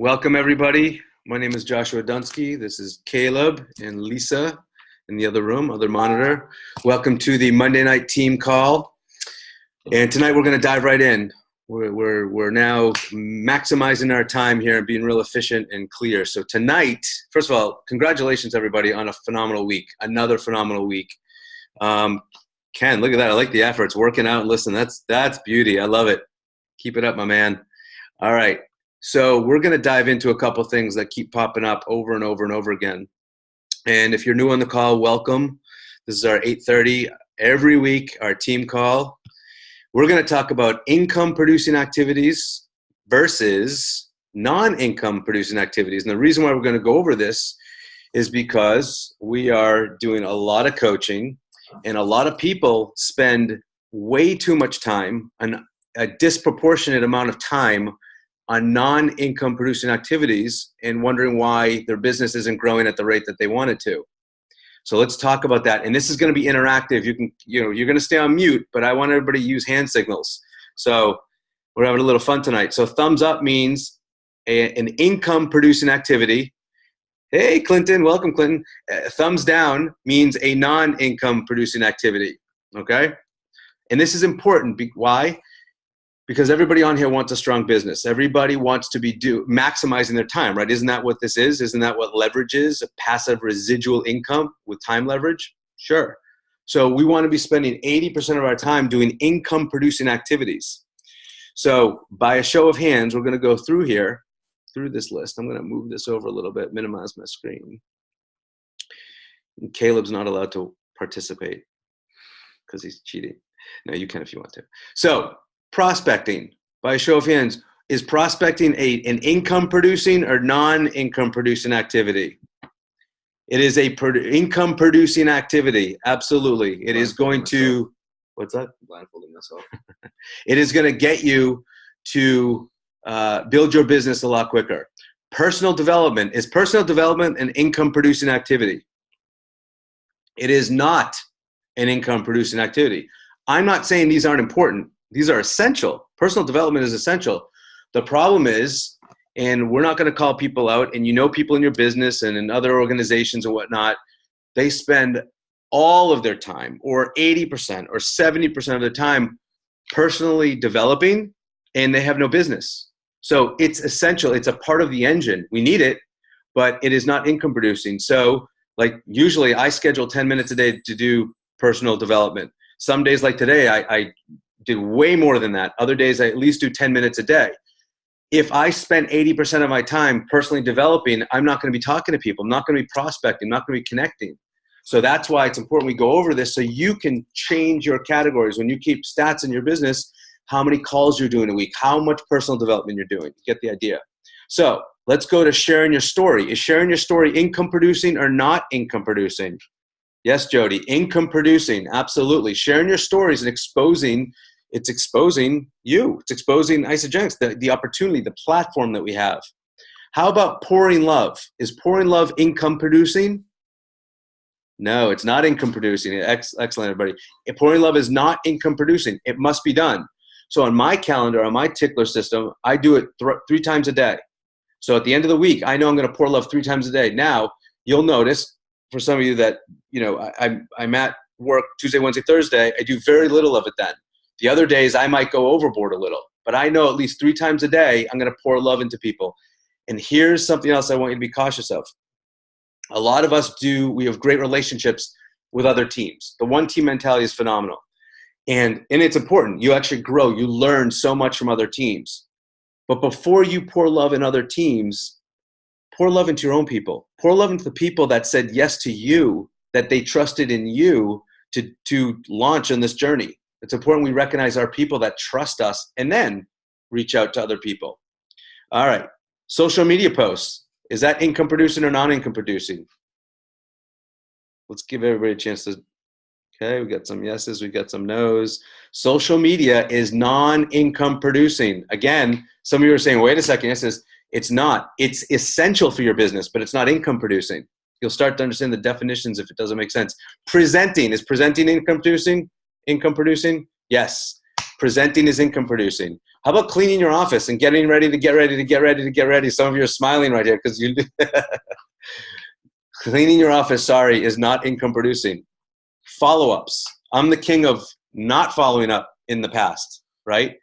Welcome, everybody. My name is Joshua Dunsky. This is Caleb and Lisa in the other room, other monitor. Welcome to the Monday night team call. And tonight we're going to dive right in. We're now maximizing our time here and being real efficient and clear. So tonight, first of all, congratulations, everybody, on a phenomenal week. Another phenomenal week. Ken, look at that. I like the efforts. Working out. Listen, that's beauty. I love it. Keep it up, my man. All right. So we're going to dive into a couple things that keep popping up over and over and over again. And if you're new on the call, welcome. This is our 8:30 every week, our team call. We're going to talk about income producing activities versus non-income producing activities. And the reason why we're going to go over this is because we are doing a lot of coaching, and a lot of people spend way too much time, a disproportionate amount of time on non-income producing activities, and wondering why their business isn't growing at the rate that they want it to. So let's talk about that. And this is going to be interactive. You're going to stay on mute, but I want everybody to use hand signals. So we're having a little fun tonight. So thumbs up means an income producing activity. Hey, Clinton, welcome, Clinton. Thumbs down means a non-income producing activity. Okay. And this is important. Why? Because everybody on here wants a strong business. Everybody wants to be maximizing their time, right? Isn't that what this is? Isn't that what leverage is? A passive residual income with time leverage? Sure. So we want to be spending 80% of our time doing income producing activities. So by a show of hands, we're going to go through this list. I'm going to move this over a little bit, minimize my screen. And Caleb's not allowed to participate because he's cheating. No, you can if you want to. So prospecting, by a show of hands, is prospecting an income producing or non-income producing activity? It is a income producing activity. Absolutely. It is going to, what's that? Blindfolding myself. It is going to get you to build your business a lot quicker. Personal development. Is personal development an income producing activity? It is not an income producing activity. I'm not saying these aren't important. These are essential. Personal development is essential. The problem is, and we're not going to call people out, and people in your business and in other organizations and whatnot, they spend all of their time, or 80% or 70% of their time, personally developing, and they have no business. So it's essential. It's a part of the engine. We need it, but it is not income producing. So usually I schedule 10 minutes a day to do personal development. Some days like today, I did way more than that. Other days, I at least do 10 minutes a day. If I spend 80% of my time personally developing, I'm not going to be talking to people. I'm not going to be prospecting. I'm not going to be connecting. So that's why it's important we go over this so you can change your categories. When you keep stats in your business, how many calls you're doing a week, how much personal development you're doing. You get the idea. So let's go to sharing your story. Is sharing your story income producing or not income producing? Yes, Jody, income producing. Absolutely. Sharing your stories and exposing you. It's exposing Isagenix, the opportunity, the platform that we have. How about pouring love? Is pouring love income producing? No, it's not income producing. Excellent, everybody. Pouring love is not income producing. It must be done. So on my calendar, on my tickler system, I do it 3 times a day. So at the end of the week, I know I'm going to pour love 3 times a day. Now, you'll notice, for some of you that, I'm at work Tuesday, Wednesday, Thursday, I do very little of it then. The other days, I might go overboard a little. But I know at least 3 times a day, I'm going to pour love into people. And here's something else I want you to be cautious of. A lot of us we have great relationships with other teams. The one team mentality is phenomenal. And it's important. You actually grow. You learn so much from other teams. But before you pour love in other teams, pour love into your own people. Pour love into the people that said yes to you, that they trusted in you to launch on this journey. It's important we recognize our people that trust us and then reach out to other people. All right. Social media posts. Is that income producing or non-income producing? Let's give everybody a chance to. Okay, we got some yeses, we got some nos. Social media is non-income producing. Again, some of you are saying, wait a second, it's not. It's essential for your business, but it's not income producing. You'll start to understand the definitions if it doesn't make sense. Presenting. Is presenting income producing? Income producing? Yes. Presenting is income producing. How about cleaning your office and getting ready to get ready? Some of you are smiling right here because you cleaning your office, sorry, is not income producing. Follow-ups. I'm the king of not following up in the past, right?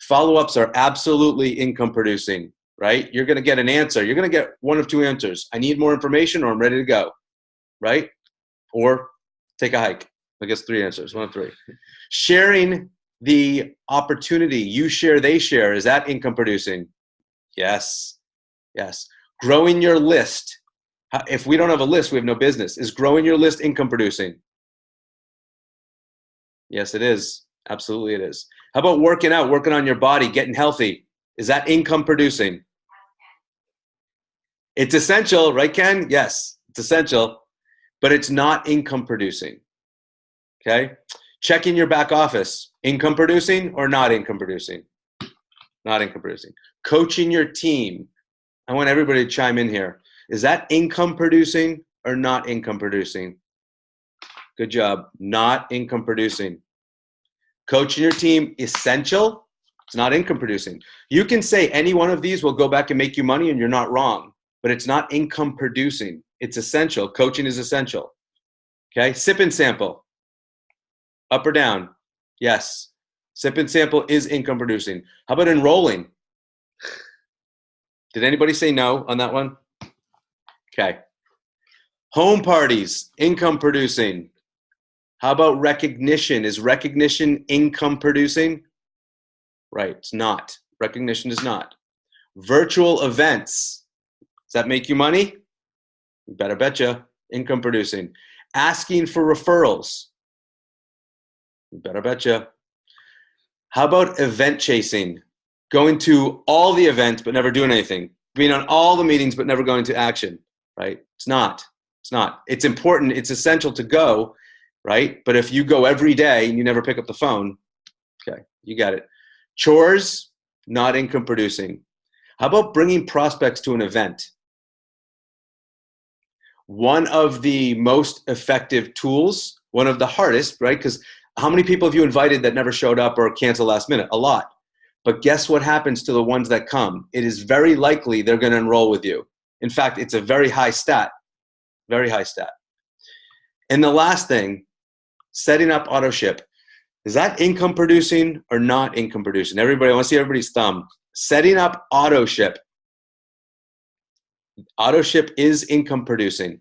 Follow-ups are absolutely income producing, right? You're going to get an answer. You're going to get one of two answers. I need more information, or I'm ready to go, right? Or take a hike. I guess three answers, one of three. Sharing the opportunity, you share, they share, is that income producing? Yes, yes. Growing your list. If we don't have a list, we have no business. Is growing your list income producing? Yes, it is. Absolutely it is. How about working out, working on your body, getting healthy? Is that income producing? It's essential, right, Ken? Yes, it's essential, but it's not income producing. Okay? Checking your back office, income producing or not income producing? Not income producing. Coaching your team. I want everybody to chime in here. Is that income producing or not income producing? Good job. Not income producing. Coaching your team, essential. It's not income producing. You can say any one of these will go back and make you money, and you're not wrong, but it's not income producing. It's essential. Coaching is essential. Okay? Sip and sample. Up or down? Yes. Sip and sample is income producing. How about enrolling? Did anybody say no on that one? Okay. Home parties, income producing. How about recognition? Is recognition income producing? Right, it's not. Recognition is not. Virtual events. Does that make you money? You better betcha. Income producing. Asking for referrals. You better betcha. How about event chasing? Going to all the events but never doing anything. Being on all the meetings but never going to action, right? It's not. It's not. It's important. It's essential to go, right? But if you go every day and you never pick up the phone, okay, you got it. Chores, not income producing. How about bringing prospects to an event? One of the most effective tools, one of the hardest, right? Because how many people have you invited that never showed up or canceled last minute? A lot. But guess what happens to the ones that come? It is very likely they're going to enroll with you. In fact, it's a very high stat. Very high stat. And the last thing, setting up auto ship. Is that income producing or not income producing? Everybody, I want to see everybody's thumb. Setting up auto ship. Auto ship is income producing.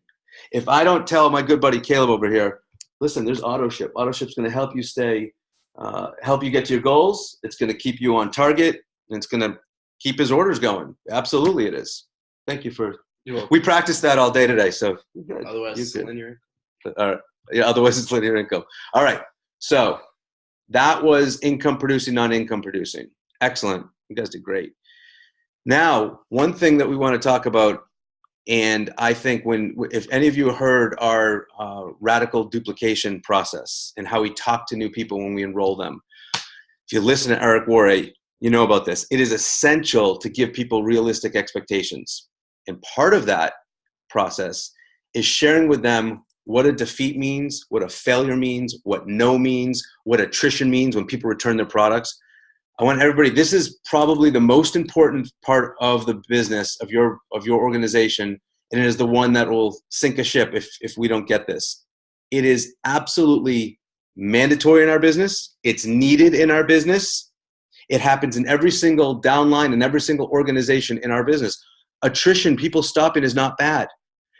If I don't tell my good buddy Caleb over here, listen, there's auto ship. Auto ship's going to help you help you get to your goals. It's going to keep you on target, and it's going to keep his orders going. Absolutely, it is. Thank you for. We practiced that all day today, so otherwise it's linear. Yeah, otherwise it's linear income. All right, so that was income producing, non-income producing. Excellent. You guys did great. Now, one thing that we want to talk about, and I think if any of you heard our radical duplication process and how we talk to new people when we enroll them, if you listen to Eric Worre, you know about this. It is essential to give people realistic expectations. And part of that process is sharing with them what a defeat means, what a failure means, what no means, what attrition means when people return their products. I want everybody, this is probably the most important part of the business of your organization, and it is the one that will sink a ship if we don't get this. It is absolutely mandatory in our business. It's needed in our business. It happens in every single downline and every single organization in our business. Attrition, people stopping, is not bad.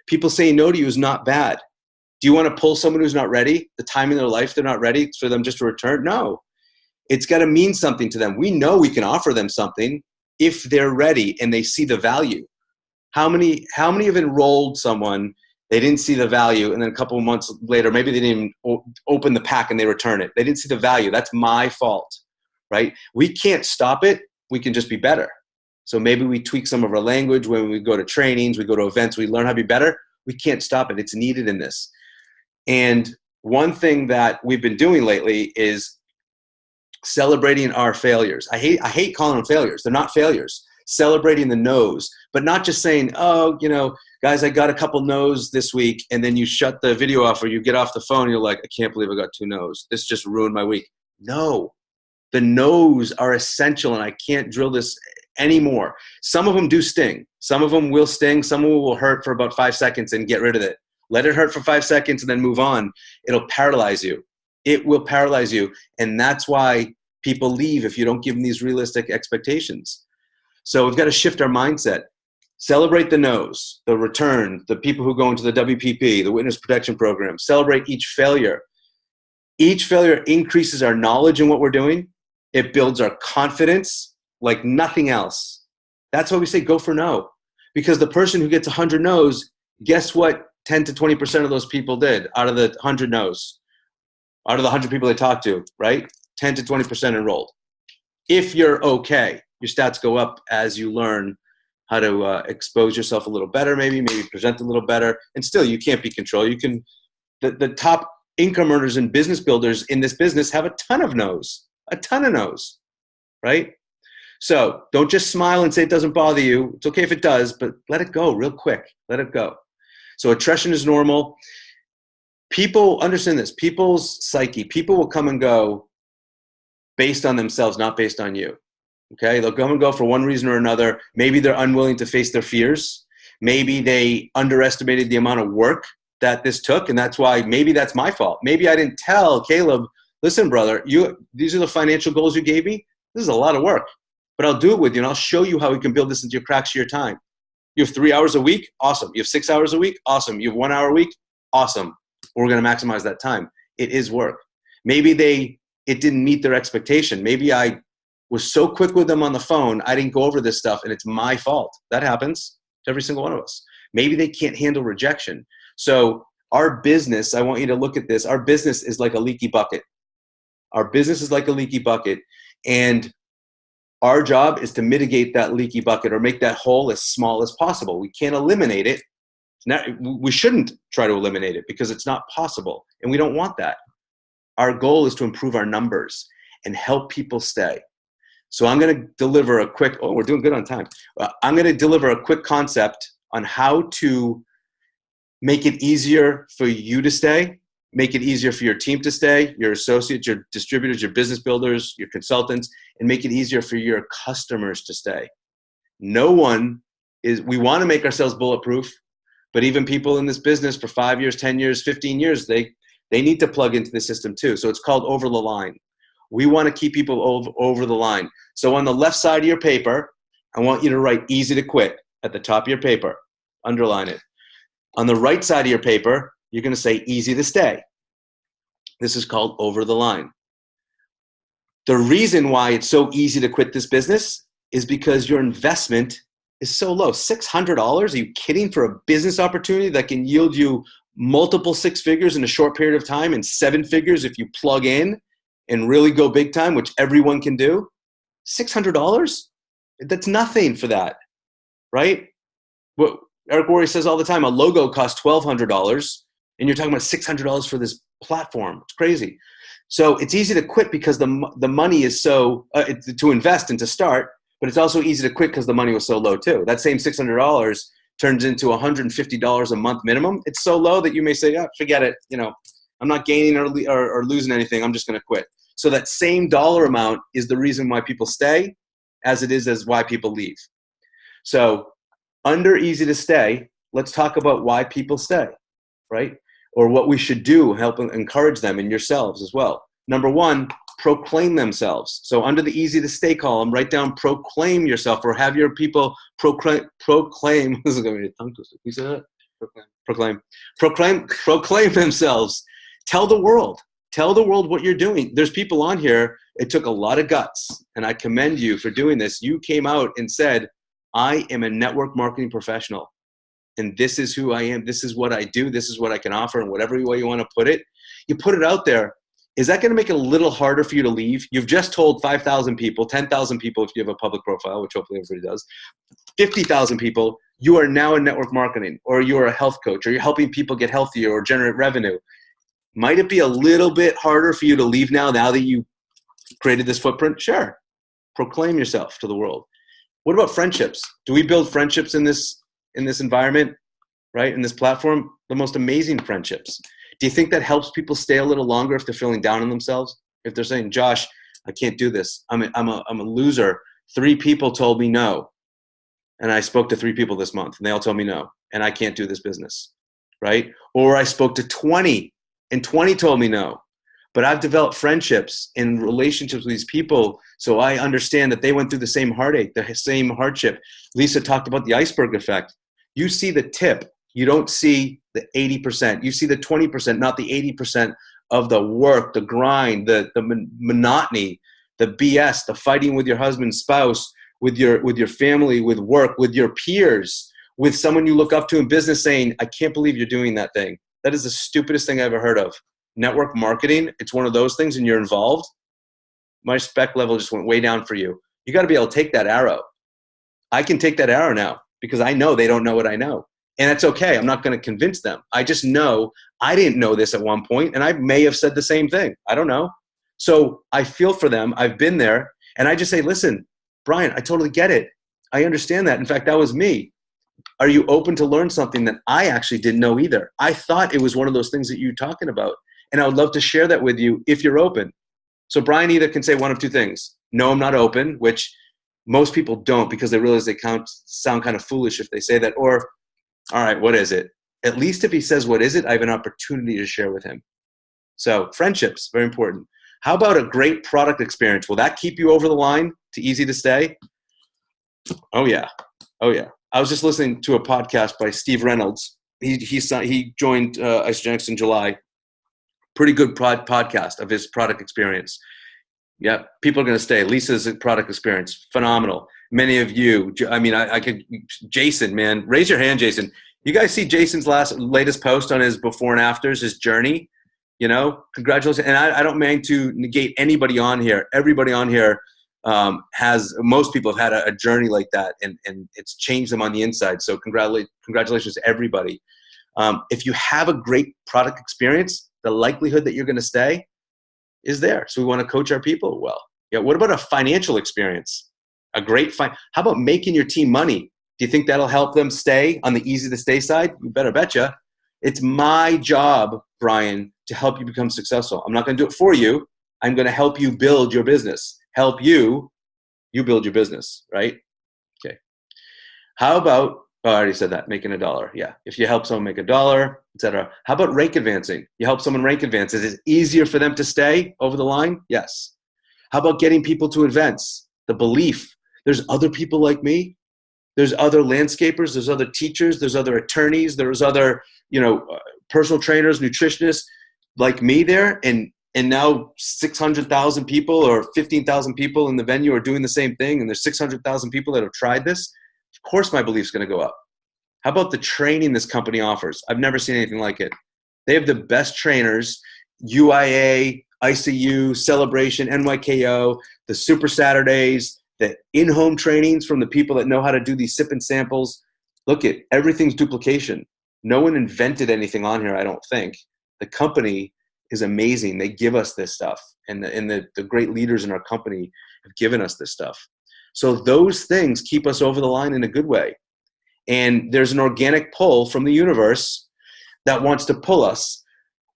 People saying no to you is not bad. Do you want to pull someone who's not ready? The time in their life they're not ready for them just to return? No. It's got to mean something to them. We know we can offer them something if they're ready and they see the value. How many have enrolled someone, they didn't see the value, and then a couple of months later, maybe they didn't even open the pack and they return it. They didn't see the value. That's my fault, right? We can't stop it. We can just be better. So maybe we tweak some of our language when we go to trainings, we go to events, we learn how to be better. We can't stop it. It's needed in this. And one thing that we've been doing lately is celebrating our failures. I hate calling them failures. They're not failures. Celebrating the no's, but not just saying, oh, guys, I got a couple no's this week, and then you shut the video off or you get off the phone and you're like, I can't believe I got 2 no's. This just ruined my week. No, The no's are essential, and I can't drill this anymore. Some of them do sting. Some of them will sting. Some of them will hurt for about 5 seconds and get rid of it. Let it hurt for 5 seconds and then move on. It'll paralyze you. It will paralyze you. And that's why people leave if you don't give them these realistic expectations. So we've got to shift our mindset. Celebrate the no's, the return, the people who go into the WPP, the Witness Protection Program. Celebrate each failure. Each failure increases our knowledge in what we're doing. It builds our confidence like nothing else. That's why we say go for no. Because the person who gets 100 no's, guess what 10 to 20% of those people did out of the 100 no's? Out of the 100 people they talked to, right? 10 to 20% enrolled. If you're okay, your stats go up as you learn how to expose yourself a little better, maybe present a little better. And still, you can't be controlled. You can. The top income earners and business builders in this business have a ton of no's, right? So don't just smile and say it doesn't bother you. It's okay if it does, but let it go real quick. Let it go. So attrition is normal. People understand this. People's psyche, people will come and go based on themselves, not based on you. Okay? They'll come and go for one reason or another. Maybe they're unwilling to face their fears. Maybe they underestimated the amount of work that this took, and that's why maybe that's my fault. Maybe I didn't tell Caleb, listen, brother, these are the financial goals you gave me. This is a lot of work, but I'll do it with you, and I'll show you how we can build this into your cracks of your time. You have 3 hours a week? Awesome. You have 6 hours a week? Awesome. You have 1 hour a week? Awesome. We're going to maximize that time. It is work. Maybe it didn't meet their expectation. Maybe I was so quick with them on the phone, I didn't go over this stuff, and it's my fault. That happens to every single one of us. Maybe they can't handle rejection. So our business, I want you to look at this. Our business is like a leaky bucket. Our business is like a leaky bucket, and our job is to mitigate that leaky bucket or make that hole as small as possible. We can't eliminate it. We shouldn't try to eliminate it because it's not possible, and we don't want that. Our goal is to improve our numbers and help people stay. So I'm going to deliver a quick, we're doing good on time. I'm going to deliver a quick concept on how to make it easier for you to stay, make it easier for your team to stay, your associates, your distributors, your business builders, your consultants, and make it easier for your customers to stay. We want to make ourselves bulletproof, but even people in this business for 5 years, 10 years, 15 years, they need to plug into the system too. So it's called over the line. We want to keep people over the line. So on the left side of your paper, I want you to write easy to quit at the top of your paper. Underline it. On the right side of your paper, you're going to say easy to stay. This is called over the line. The reason why it's so easy to quit this business is because your investment is so low. $600? Are you kidding? For a business opportunity that can yield you multiple 6 figures in a short period of time and 7 figures if you plug in and really go big time, which everyone can do? $600? That's nothing for that, right? What Eric Worre says all the time, a logo costs $1,200, and you're talking about $600 for this platform. It's crazy. So it's easy to quit because the money is so to invest and to start, but it's also easy to quit because the money was so low too. That same $600 turns into $150 a month minimum. It's so low that you may say, forget it. I'm not gaining or losing anything. I'm just going to quit. So that same dollar amount is the reason why people stay as it is as why people leave. So under easy to stay, let's talk about why people stay, right? Or what we should do, help encourage them and yourselves as well. Number 1, proclaim themselves. So under the easy to stay column, write down proclaim yourself, or have your people proclaim. This is going to be a tongue twister. Can you say that? Proclaim themselves. Tell the world what you're doing. There's people on here. It took a lot of guts, and I commend you for doing this. You came out and said, I am a network marketing professional, and this is who I am. This is what I do. This is what I can offer, and whatever way you want to put it, you put it out there. Is that going to make it a little harder for you to leave? You've just told 5,000 people, 10,000 people if you have a public profile, which hopefully everybody does, 50,000 people, you are now in network marketing, or you are a health coach, or you're helping people get healthier or generate revenue. Might it be a little bit harder for you to leave now that you created this footprint? Sure. Proclaim yourself to the world. What about friendships? Do we build friendships in this environment, right? In this platform? The most amazing friendships. Do you think that helps people stay a little longer if they're feeling down on themselves? If they're saying, Josh, I can't do this. I'm a loser. 3 people told me no. And I spoke to 3 people this month and they all told me no. And I can't do this business, right? Or I spoke to 20 and 20 told me no. But I've developed friendships and relationships with these people, so I understand that they went through the same heartache, the same hardship. Lisa talked about the iceberg effect. You see the tip. You don't see the 80%. You see the 20%, not the 80% of the work, the grind, the monotony, the BS, the fighting with your husband, spouse, with your family, with work, with your peers, with someone you look up to in business saying, I can't believe you're doing that thing. That is the stupidest thing I've ever heard of. Network marketing, it's one of those things and you're involved. My spec level just went way down for you. You got to be able to take that arrow. I can take that arrow now because I know they don't know what I know. And that's okay. I'm not going to convince them. I just know I didn't know this at one point and I may have said the same thing. I don't know. So I feel for them. I've been there and I just say, listen, Brian, I totally get it. I understand that. In fact, that was me. Are you open to learn something that I actually didn't know either? I thought it was one of those things that you're talking about. And I would love to share that with you if you're open. So Brian either can say one of 2 things. No, I'm not open, which most people don't because they realize they sound kind of foolish if they say that. Or, all right, what is it? At least if he says what is it, I have an opportunity to share with him. So friendships, very important. How about a great product experience? Will that keep you over the line to easy to stay? Oh, yeah. Oh, yeah. I was just listening to a podcast by Steve Reynolds. He joined Isagenix in July. Pretty good podcast of his product experience. Yeah, people are going to stay. Lisa's product experience, phenomenal. Many of you, I mean, I could, Jason, man, raise your hand, Jason. You guys see Jason's latest post on his before and afters, his journey? You know, congratulations. And I don't mean to negate anybody on here. Everybody on here most people have had a journey like that and it's changed them on the inside. So congratulations to everybody. If you have a great product experience, the likelihood that you're going to stay is there. So we want to coach our people well. Yeah. What about a financial experience? How about making your team money? Do you think that'll help them stay on the easy to stay side? You better betcha. It's my job, Brian, to help you become successful. I'm not going to do it for you. I'm going to help you build your business. Help you build your business, right? Okay. How about, I already said that, making $1. Yeah. If you help someone make $1, etc. How about rank advancing? You help someone rank advance. Is it easier for them to stay over the line? Yes. How about getting people to events? The belief. There's other people like me. There's other landscapers. There's other teachers. There's other attorneys. There's other, personal trainers, nutritionists like me there. And now 600,000 people or 15,000 people in the venue are doing the same thing. And there's 600,000 people that have tried this. Of course, my belief's going to go up. How about the training this company offers? I've never seen anything like it. They have the best trainers, UIA, ICU, Celebration, NYKO, the Super Saturdays, the in-home trainings from the people that know how to do these sip and samples. Look at everything's duplication. No one invented anything on here, I don't think. The company is amazing. They give us this stuff. And the great leaders in our company have given us this stuff. So those things keep us over the line in a good way. And there's an organic pull from the universe that wants to pull us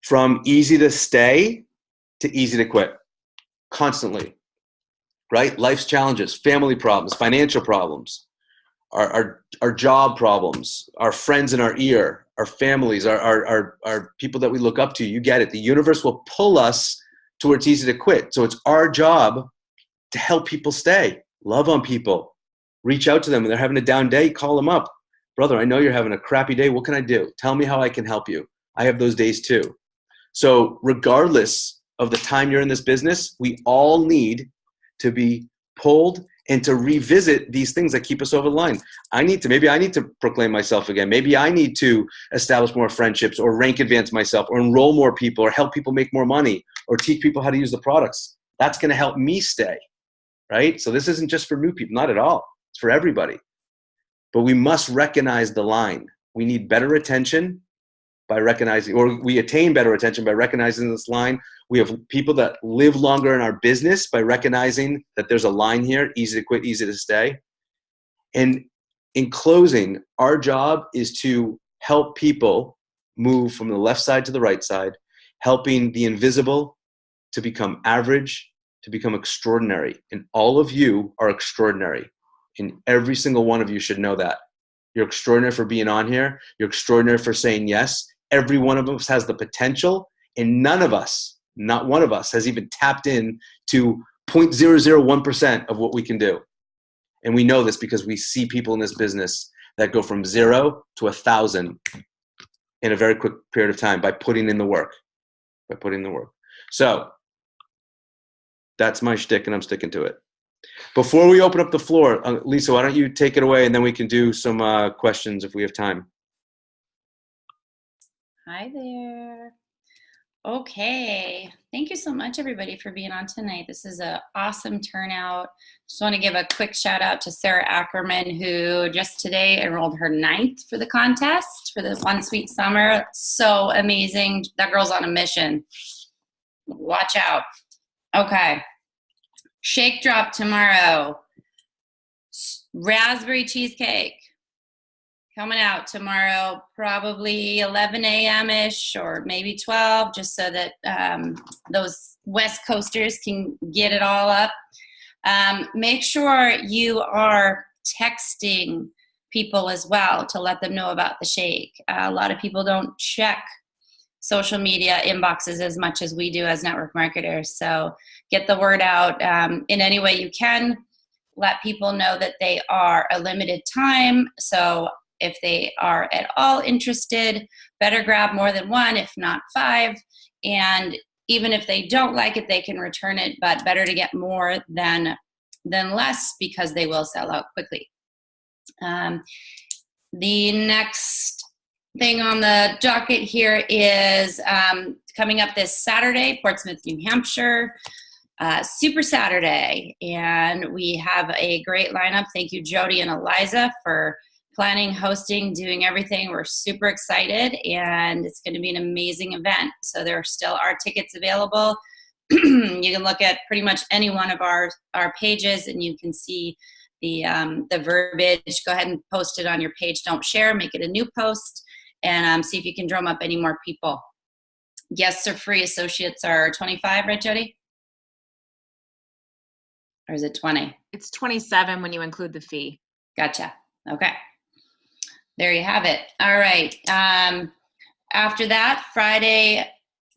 from easy to stay to easy to quit constantly, right? Life's challenges, family problems, financial problems, our job problems, our friends in our ear, our families, our people that we look up to. You get it. The universe will pull us to where it's easy to quit. So it's our job to help people stay. Love on people. Reach out to them when they're having a down day. Call them up. Brother, I know you're having a crappy day. What can I do? Tell me how I can help you. I have those days too. So regardless of the time you're in this business, we all need to be pulled and to revisit these things that keep us over the line. Maybe I need to proclaim myself again. Maybe I need to establish more friendships or rank advance myself or enroll more people or help people make more money or teach people how to use the products. That's going to help me stay, right? So this isn't just for new people, not at all. It's for everybody. But we must recognize the line. We need better attention by recognizing, or we attain better attention by recognizing this line. We have people that live longer in our business by recognizing that there's a line here, easy to quit, easy to stay. And in closing, our job is to help people move from the left side to the right side, helping the invisible to become average to become extraordinary. And all of you are extraordinary. And every single one of you should know that. You're extraordinary for being on here. You're extraordinary for saying yes. Every one of us has the potential, and none of us, not one of us, has even tapped in to 0.001% of what we can do. And we know this because we see people in this business that go from 0 to 1,000 in a very quick period of time by putting in the work. So that's my shtick, and I'm sticking to it. Before we open up the floor, Lisa, why don't you take it away, and then we can do some questions if we have time. Hi there. Okay. Thank you so much, everybody, for being on tonight. This is an awesome turnout. Just want to give a quick shout out to Sarah Ackerman, who just today enrolled her 9th for the contest for the One Sweet Summer. So amazing. That girl's on a mission. Watch out. Okay. Shake drop tomorrow. Raspberry cheesecake coming out tomorrow, probably 11 a.m.-ish or maybe 12, just so that those West Coasters can get it all up. Make sure you are texting people as well to let them know about the shake. A lot of people don't check social media inboxes as much as we do as network marketers. So get the word out in any way you can. Let people know that they are a limited time. So if they are at all interested, better grab more than 1, if not 5. And even if they don't like it, they can return it, but better to get more than less, because they will sell out quickly. The next thing on the docket here is coming up this Saturday, Portsmouth, New Hampshire, Super Saturday. And we have a great lineup. Thank you, Jody and Eliza, for planning, hosting, doing everything. We're super excited, and it's going to be an amazing event. So there still are tickets available. You can look at pretty much any one of our pages, and you can see the verbiage. Go ahead and post it on your page. Don't share. Make it a new post, and see if you can drum up any more people. Guests are free. Associates are 25, right, Jody? Or is it 20? It's 27 when you include the fee. Gotcha. Okay. There you have it. All right. After that, Friday,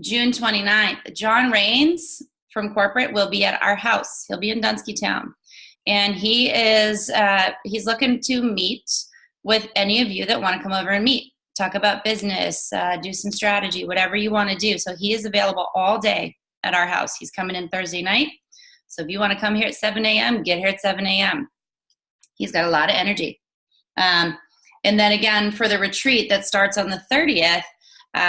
June 29th, John Rains from corporate will be at our house. He'll be in Dunsky Town. And he is, he's looking to meet with any of you that want to come over and meet. Talk about business, do some strategy, whatever you want to do. So he is available all day at our house. He's coming in Thursday night. So if you want to come here at 7 a.m., get here at 7 a.m. He's got a lot of energy. And then again, for the retreat that starts on the 30th,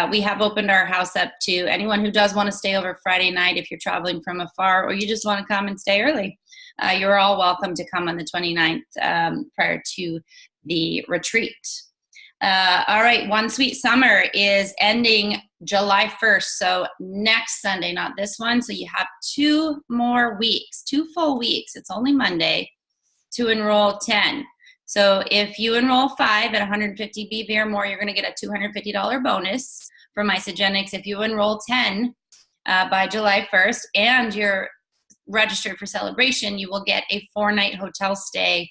we have opened our house up to anyone who does want to stay over Friday night. If you're traveling from afar, or you just want to come and stay early, you're all welcome to come on the 29th prior to the retreat. All right, One Sweet Summer is ending July 1st. So next Sunday, not this one. So you have 2 more weeks, 2 full weeks. It's only Monday to enroll 10. So if you enroll 5 at 150 BV or more, you're going to get a $250 bonus from Isagenix. If you enroll 10 by July 1st and you're registered for celebration, you will get a 4-night hotel stay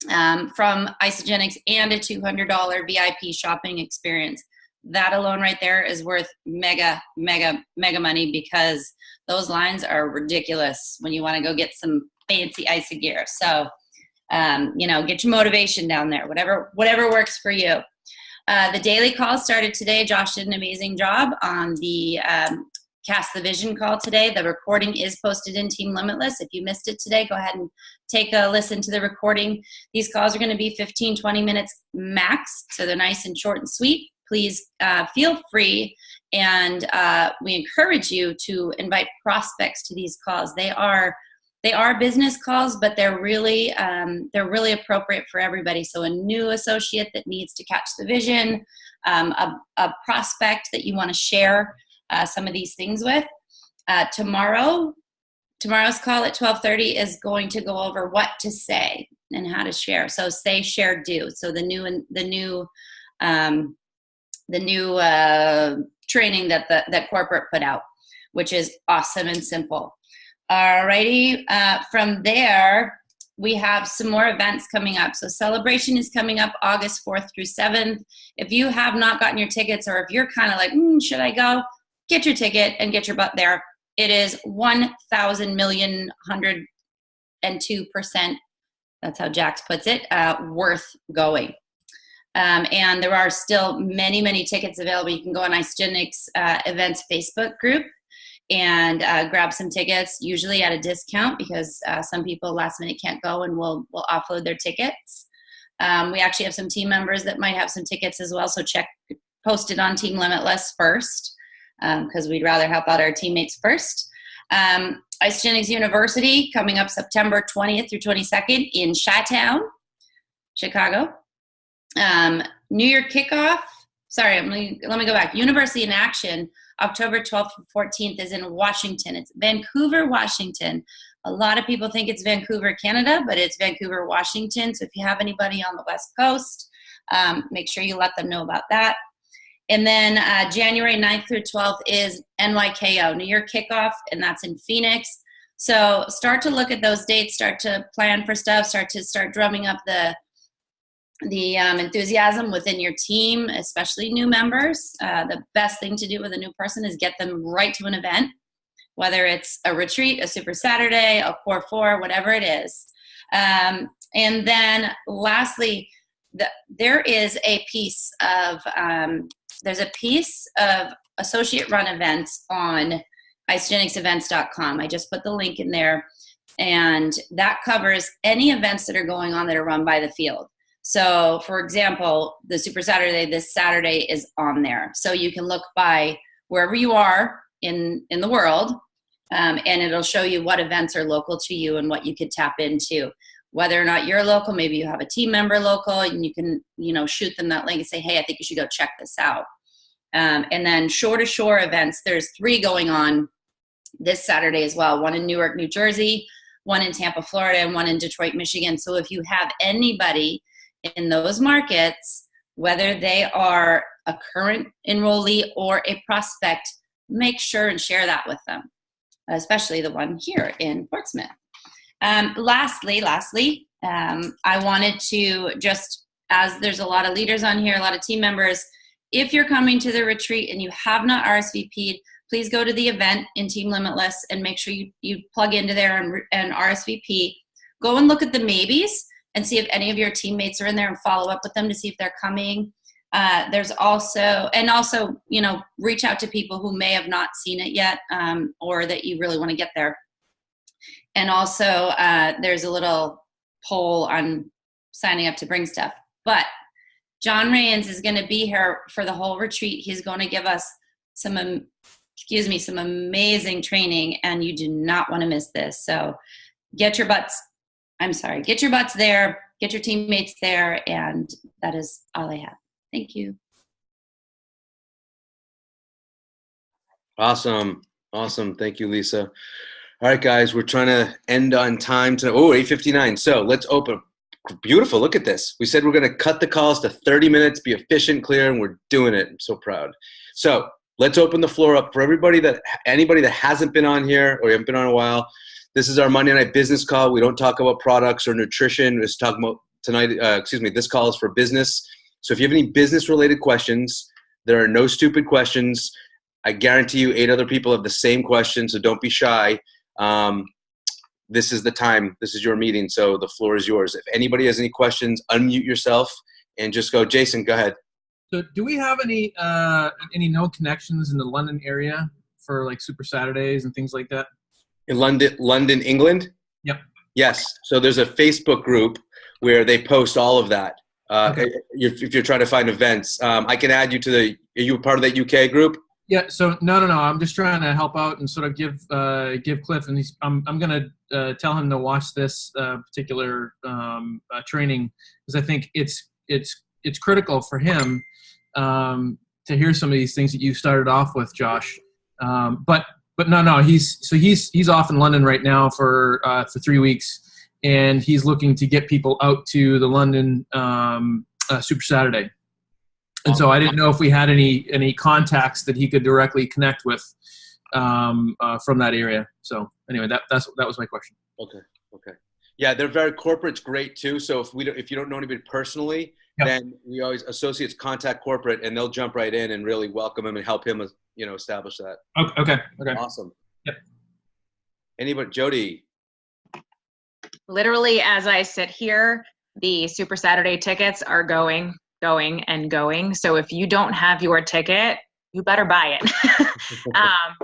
from Isagenix and a $200 VIP shopping experience. That alone right there is worth mega, mega, mega money, because those lines are ridiculous when you want to go get some fancy ISA gear. So get your motivation down there, whatever works for you. The daily call started today. Josh did an amazing job on the Cast the Vision call today. The recording is posted in Team Limitless. If you missed it today, go ahead and take a listen to the recording. These calls are going to be 15, 20 minutes max, so they're nice and short and sweet. Please feel free, and we encourage you to invite prospects to these calls. They are business calls, but they're really appropriate for everybody. So a new associate that needs to catch the vision, a prospect that you want to share some of these things with. Tomorrow's call at 12:30 is going to go over what to say and how to share. So say, share, do. So the new training that corporate put out, which is awesome and simple. Alrighty. From there, we have some more events coming up. So Celebration is coming up August 4th through 7th. If you have not gotten your tickets, or if you're kind of like, should I go? Get your ticket and get your butt there. It is 1,000,102%. That's how Jax puts it, worth going. And there are still many, many tickets available. You can go on Isagenix events Facebook group and grab some tickets, usually at a discount, because some people last minute can't go and will offload their tickets. We actually have some team members that might have some tickets as well, so post it on Team Limitless first, because we'd rather help out our teammates first. Isagenix University coming up September 20th through 22nd in Chi-Town, Chicago. New Year kickoff. Sorry, let me go back. University in Action, October 12th and 14th is in Washington. It's Vancouver, Washington. A lot of people think it's Vancouver, Canada, but it's Vancouver, Washington. So if you have anybody on the West Coast, make sure you let them know about that. And then January 9th through 12th is NYKO, New Year kickoff, and that's in Phoenix. So start to look at those dates, start to plan for stuff, start drumming up the enthusiasm within your team, especially new members. The best thing to do with a new person is get them right to an event, whether it's a retreat, a Super Saturday, a Core 4, whatever it is. And then lastly, there is a piece of associate run events on isagenixevents.com. I just put the link in there, and that covers any events that are going on that are run by the field. So, for example, the Super Saturday this Saturday is on there. So you can look by wherever you are in the world, and it'll show you what events are local to you and what you could tap into. Whether or not you're local, maybe you have a team member local, and you can, shoot them that link and say, hey, I think you should go check this out. And then shore-to-shore events, there's 3 going on this Saturday as well. One in Newark, New Jersey, one in Tampa, Florida, and one in Detroit, Michigan. So if you have anybody in those markets, whether they are a current enrollee or a prospect, make sure and share that with them, especially the one here in Portsmouth. Lastly, I wanted to just, as there's a lot of leaders on here, a lot of team members, if you're coming to the retreat and you have not RSVP'd, please go to the event in Team Limitless and make sure you plug into there and RSVP. Go and look at the maybes and see if any of your teammates are in there and follow up with them to see if they're coming. There's also, reach out to people who may have not seen it yet, or that you really want to get there. And also, there's a little poll on signing up to bring stuff. But John Rains is going to be here for the whole retreat. He's going to give us some amazing training, and you do not want to miss this. So get your butts there, get your teammates there, and that is all I have. Thank you. Awesome. Thank you, Lisa. All right, guys, we're trying to end on time tonight. 8:59. So let's open. Beautiful. Look at this. We said we're going to cut the calls to 30 minutes, be efficient, clear, and we're doing it. I'm so proud. So let's open the floor up for anybody that hasn't been on here or you haven't been on in a while. This is our Monday night business call. We don't talk about products or nutrition. We're just talking about tonight. This call is for business. So if you have any business-related questions, there are no stupid questions. I guarantee you 8 other people have the same question, so don't be shy. This is the time. This is your meeting, so the floor is yours. If anybody has any questions, unmute yourself and just go. Jason, go ahead. So do we have any known connections in the London area for like Super Saturdays and things like that? In London, England? Yep. Yes. So there's a Facebook group where they post all of that. Okay. If you're trying to find events, I can add you to are you part of that UK group? Yeah. So no. I'm just trying to help out and sort of give Cliff, and I'm going to tell him to watch this particular training, because I think it's critical for him to hear some of these things that you started off with, Josh. But no. He's off in London right now for 3 weeks, and he's looking to get people out to the London Super Saturday. And so I didn't know if we had any contacts that he could directly connect with from that area. So anyway, that was my question. Okay. Yeah, they're very corporate's great too. So if you don't know anybody personally, Yep. then we always associates contact corporate, and they'll jump right in and really welcome him and help him, establish that. Okay. Awesome. Yep. Anybody, Jody? Literally, as I sit here, the Super Saturday tickets are going. So if you don't have your ticket, you better buy it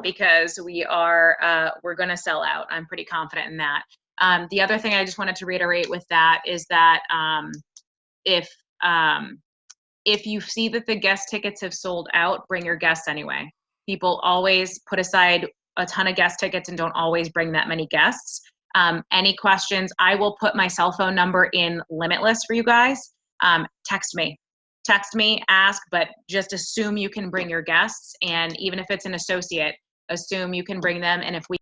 because we're going to sell out. I'm pretty confident in that. The other thing I just wanted to reiterate with that is that if you see that the guest tickets have sold out, bring your guests anyway. People always put aside a ton of guest tickets and don't always bring that many guests. Any questions, I will put my cell phone number in Limitless for you guys. Text me, ask, but just assume you can bring your guests. And even if it's an associate, assume you can bring them. And if we